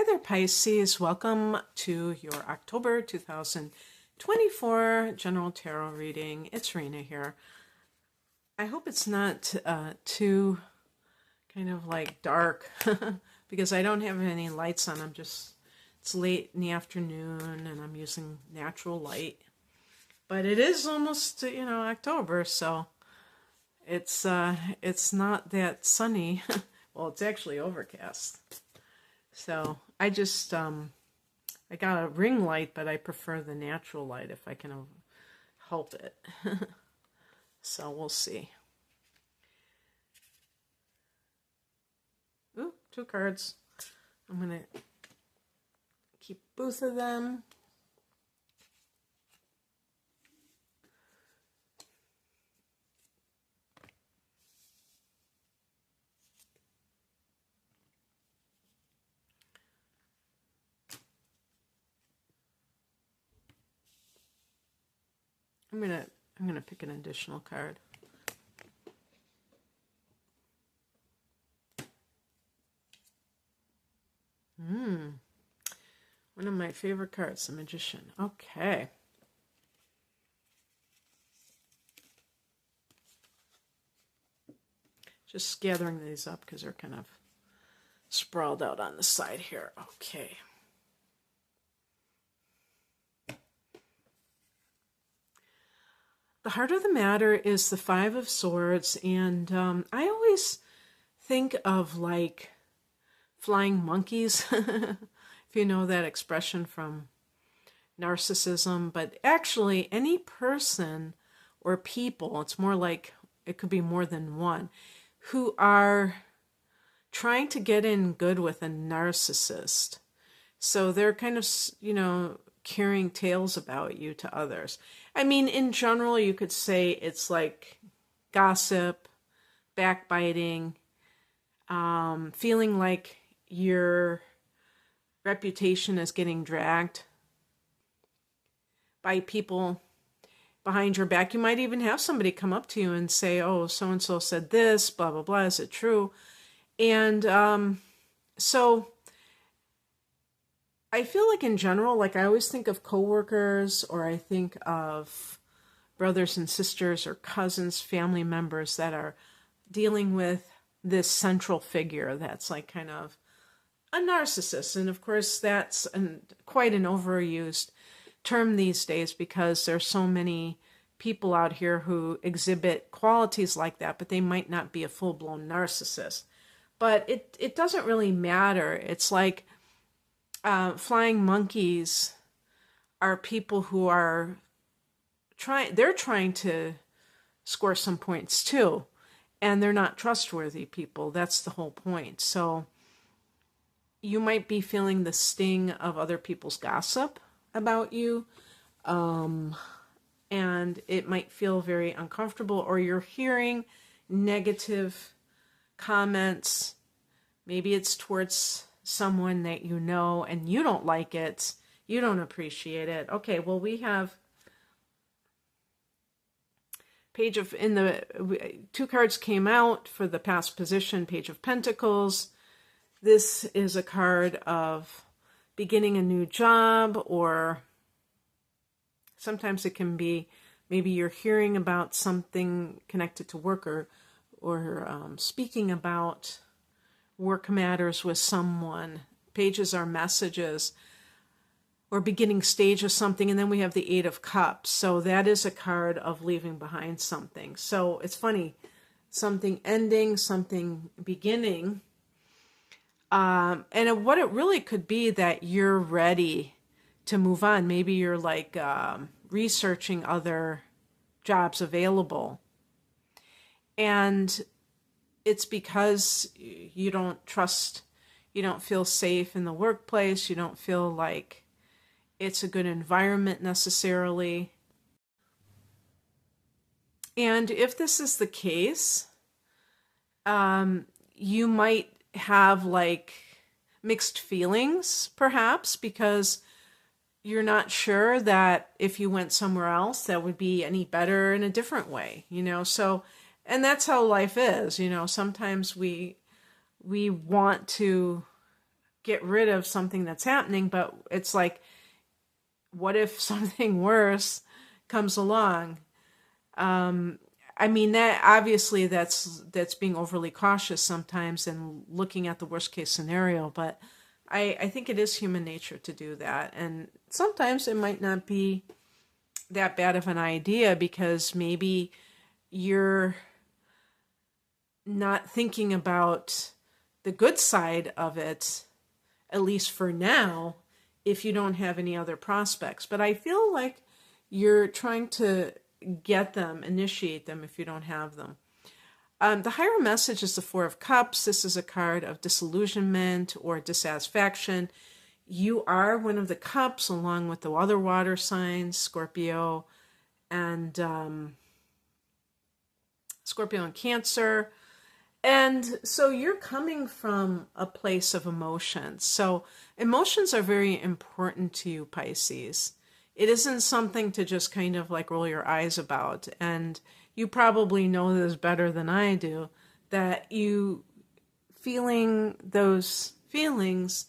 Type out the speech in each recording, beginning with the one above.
Hi there, Pisces. Welcome to your October 2024 General Tarot reading. It's Rena here. I hope it's not too kind of like dark because I don't have any lights on. It's late in the afternoon and I'm using natural light. But it is almost, October, so it's not that sunny. Well, it's actually overcast. So I I got a ring light, but I prefer the natural light if I can help it. So we'll see. Ooh, 2 cards. I'm going to keep both of them. I'm gonna pick an additional card. One of my favorite cards, the Magician. Okay. Just gathering these up because they're kind of sprawled out on the side here. Okay. The heart of the matter is the 5 of Swords, and I always think of like flying monkeys, if you know that expression from Narcissism, but actually any person or people, it's more like it could be more than one, who are trying to get in good with a narcissist. So they're kind of, carrying tales about you to others. I mean, in general, you could say it's like gossip, backbiting, feeling like your reputation is getting dragged by people behind your back. You might even have somebody come up to you and say, oh, so-and-so said this, blah, blah, blah. Is it true? And so I feel like in general, like I always think of coworkers, or I think of brothers and sisters or cousins, family members that are dealing with this central figure that's like kind of a narcissist. And of course, that's quite an overused term these days because there's so many people out here who exhibit qualities like that, but they might not be a full-blown narcissist. But it doesn't really matter. It's like flying monkeys are people who are trying to score some points too, and they're not trustworthy people. That's the whole point. So you might be feeling the sting of other people's gossip about you, and it might feel very uncomfortable, or you're hearing negative comments. Maybe it's towards someone that you know and you don't like it, you don't appreciate it. Okay, well, we have in the 2 cards came out for the past position, Page of Pentacles. This is a card of beginning a new job, or sometimes it can be maybe you're hearing about something connected to work, or speaking about work matters with someone. Pages are messages or beginning stage of something. And then we have the 8 of Cups. So that is a card of leaving behind something. So it's funny, something ending, something beginning. And what it really could be that you're ready to move on. Maybe you're like researching other jobs available. And it's because you don't feel safe in the workplace. You don't feel like it's a good environment necessarily. And if this is the case, you might have like mixed feelings perhaps, because you're not sure that if you went somewhere else that would be any better in a different way, so. And that's how life is, sometimes we want to get rid of something that's happening, but it's like, what if something worse comes along? I mean, that obviously that's being overly cautious sometimes and looking at the worst case scenario, but I think it is human nature to do that. And sometimes it might not be that bad of an idea because maybe you're not thinking about the good side of it, at least for now, if you don't have any other prospects. But I feel like you're trying to get them, initiate them if you don't have them. The higher message is the Four of Cups. This is a card of disillusionment or dissatisfaction. You are one of the cups along with the other water signs, Scorpio and Cancer. And so you're coming from a place of emotions. So emotions are very important to you, Pisces. It isn't something to just kind of like roll your eyes about. And you probably know this better than I do, that you feeling those feelings,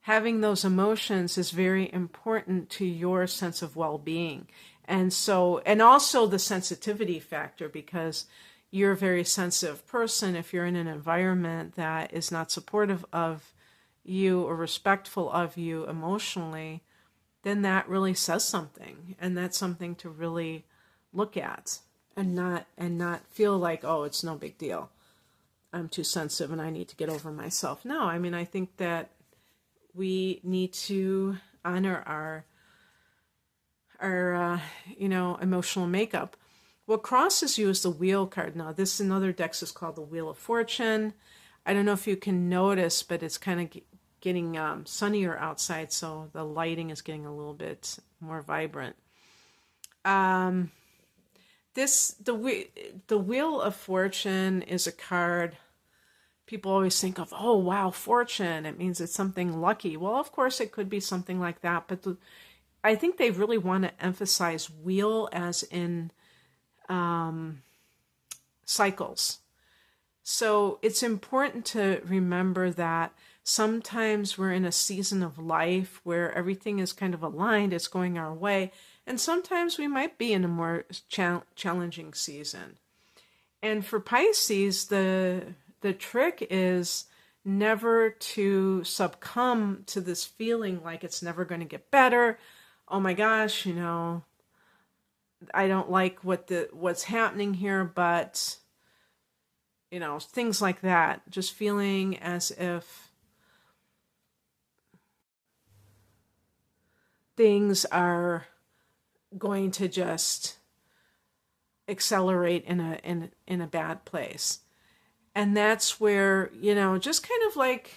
having those emotions is very important to your sense of well-being. And so, and also the sensitivity factor, because you're a very sensitive person. If you're in an environment that is not supportive of you or respectful of you emotionally, then that really says something. And that's something to really look at and not feel like, oh, it's no big deal. I'm too sensitive and I need to get over myself. No, I mean, I think that we need to honor our emotional makeup. What crosses you is the Wheel card. Now, this another deck is called the Wheel of Fortune. I don't know if you can notice, but it's kind of getting sunnier outside, so the lighting is getting a little bit more vibrant. The Wheel of Fortune is a card people always think of, oh, wow, fortune. It means it's something lucky. Well, of course, it could be something like that, but I think they really want to emphasize wheel as in cycles. So it's important to remember that sometimes we're in a season of life where everything is kind of aligned, it's going our way, and sometimes we might be in a more challenging season. And for Pisces, the trick is never to succumb to this feeling like it's never going to get better. Oh my gosh, I don't like what's happening here, but things like that. Just feeling as if things are going to just accelerate in a bad place. And that's where, just kind of like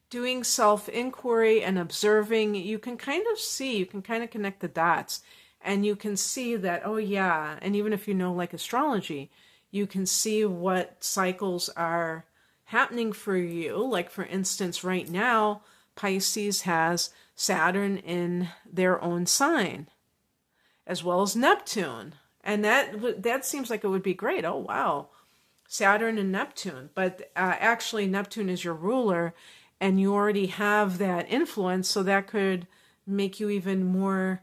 doing self-inquiry and observing, you can kind of connect the dots, and you can see that, oh yeah, and even if you know like astrology, you can see what cycles are happening for you. Like for instance, right now, Pisces has Saturn in their own sign, as well as Neptune. And that seems like it would be great. Oh wow, Saturn and Neptune. But actually Neptune is your ruler, and you already have that influence, so that could make you even more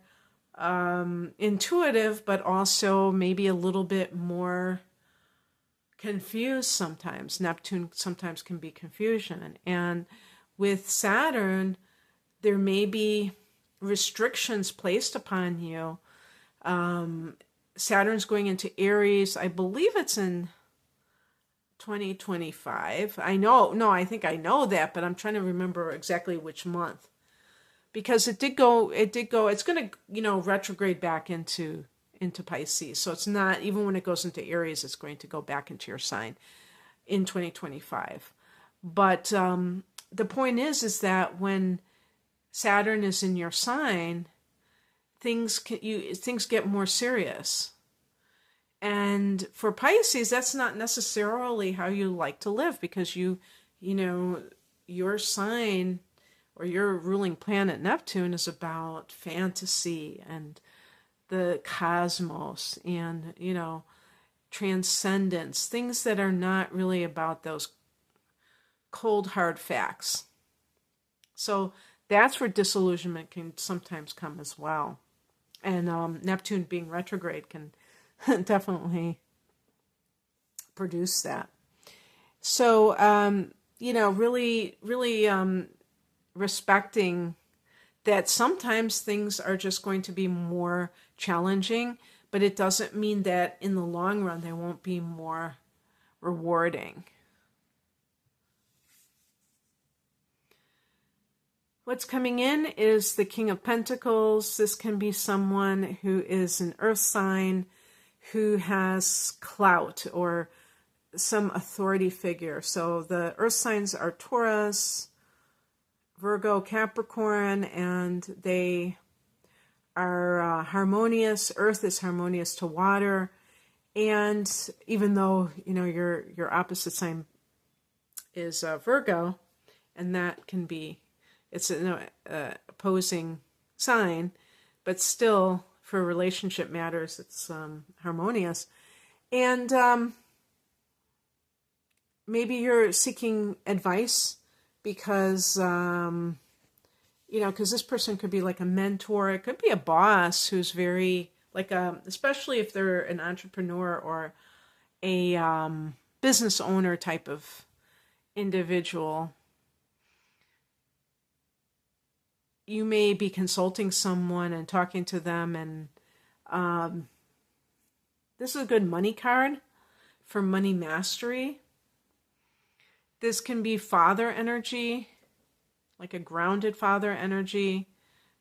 intuitive, but also maybe a little bit more confused sometimes. Neptune sometimes can be confusion. And with Saturn, there may be restrictions placed upon you. Saturn's going into Aries. I believe it's in 2025. I think I know that, but I'm trying to remember exactly which month. Because it did go, it's going to, retrograde back into Pisces. So it's not, even when it goes into Aries, it's going to go back into your sign in 2025. But the point is that when Saturn is in your sign, things get more serious. And for Pisces, that's not necessarily how you like to live, because your sign or your ruling planet Neptune is about fantasy and the cosmos and, transcendence, things that are not really about those cold, hard facts. So that's where disillusionment can sometimes come as well. And Neptune being retrograde can definitely produce that. So, really respecting that sometimes things are just going to be more challenging, but it doesn't mean that in the long run they won't be more rewarding. What's coming in is the King of Pentacles. This can be someone who is an earth sign who has clout or some authority figure. So the earth signs are Taurus, Virgo, Capricorn, and they are harmonious. Earth is harmonious to water. And even though, your opposite sign is Virgo, and that can be, it's an opposing sign, but still for relationship matters, it's harmonious. And maybe you're seeking advice because, because this person could be like a mentor. It could be a boss who's very, especially if they're an entrepreneur or a business owner type of individual. You may be consulting someone and talking to them, and this is a good money card for money mastery. This can be father energy, like a grounded father energy.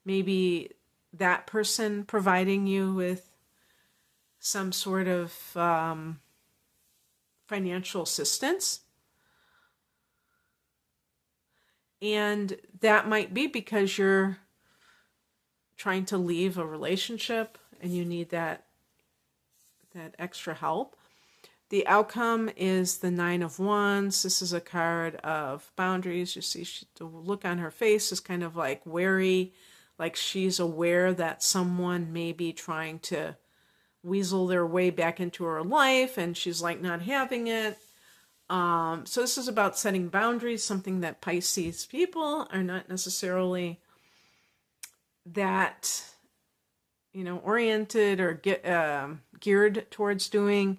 Maybe that person providing you with some sort of financial assistance. And that might be because you're trying to leave a relationship and you need that extra help. The outcome is the Nine of Wands. This is a card of boundaries. You see the look on her face is kind of like wary, like she's aware that someone may be trying to weasel their way back into her life and she's like not having it. So this is about setting boundaries, something that Pisces people are not necessarily that, oriented or geared towards doing,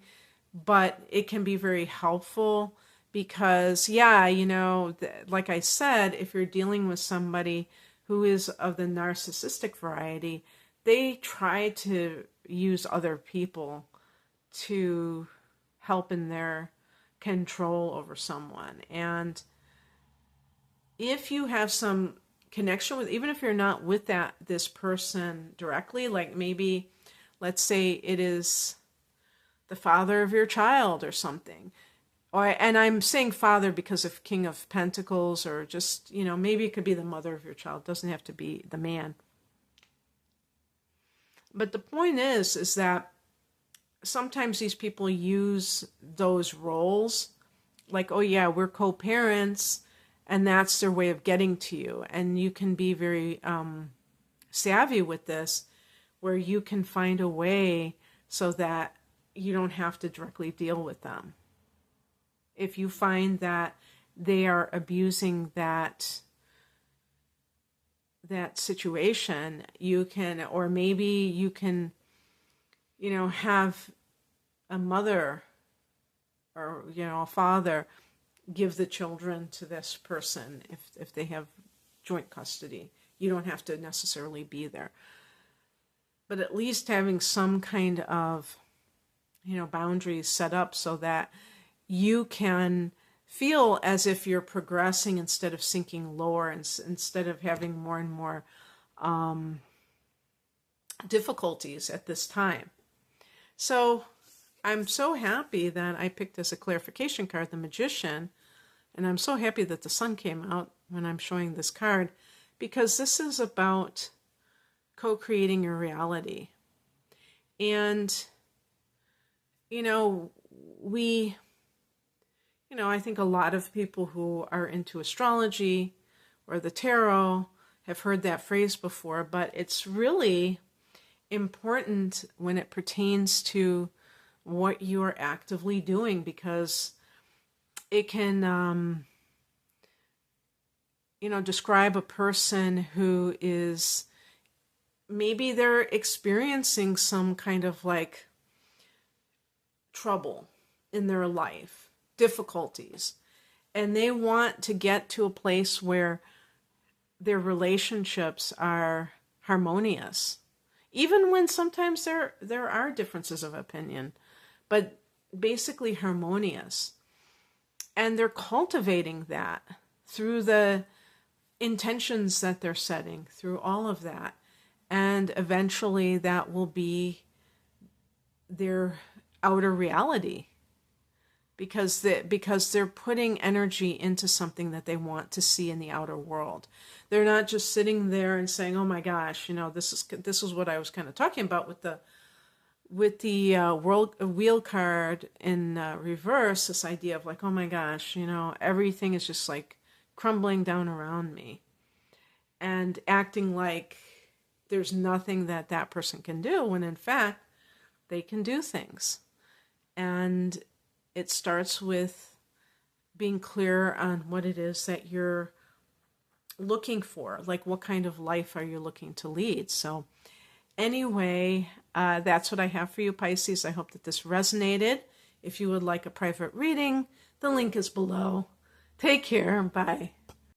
but it can be very helpful because, like I said, if you're dealing with somebody who is of the narcissistic variety, they try to use other people to help in their control over someone. And if you have some connection with, even if you're not with this person directly, like maybe, let's say it is the father of your child or something, and I'm saying father because of King of Pentacles, or just, maybe it could be the mother of your child. It doesn't have to be the man. But the point is that sometimes these people use those roles like, oh yeah, we're co-parents, and that's their way of getting to you. And you can be very savvy with this, where you can find a way so that you don't have to directly deal with them. If you find that they are abusing that situation, you can, or maybe you can, have a mother or, a father give the children to this person if they have joint custody. You don't have to necessarily be there. But at least having some kind of, boundaries set up so that you can feel as if you're progressing instead of sinking lower, and instead of having more and more difficulties at this time. So I'm so happy that I picked as a clarification card the Magician, and I'm so happy that the sun came out when I'm showing this card, because this is about co-creating your reality. And, I think a lot of people who are into astrology or the tarot have heard that phrase before, but it's really important when it pertains to what you are actively doing, because it can describe a person who is, maybe they're experiencing some kind of like trouble in their life, difficulties, and they want to get to a place where their relationships are harmonious, even when sometimes there are differences of opinion, but basically harmonious. And they're cultivating that through the intentions that they're setting, through all of that. And eventually that will be their outer reality, because they're putting energy into something that they want to see in the outer world. They're not just sitting there and saying, "Oh my gosh, this is what I was kind of talking about with the world wheel card in reverse. This idea of like, oh my gosh, everything is just like crumbling down around me," and acting like there's nothing that person can do, when in fact they can do things. And it starts with being clear on what it is that you're looking for. Like, what kind of life are you looking to lead? So anyway, that's what I have for you, Pisces. I hope that this resonated. If you would like a private reading, the link is below. Take care. Bye.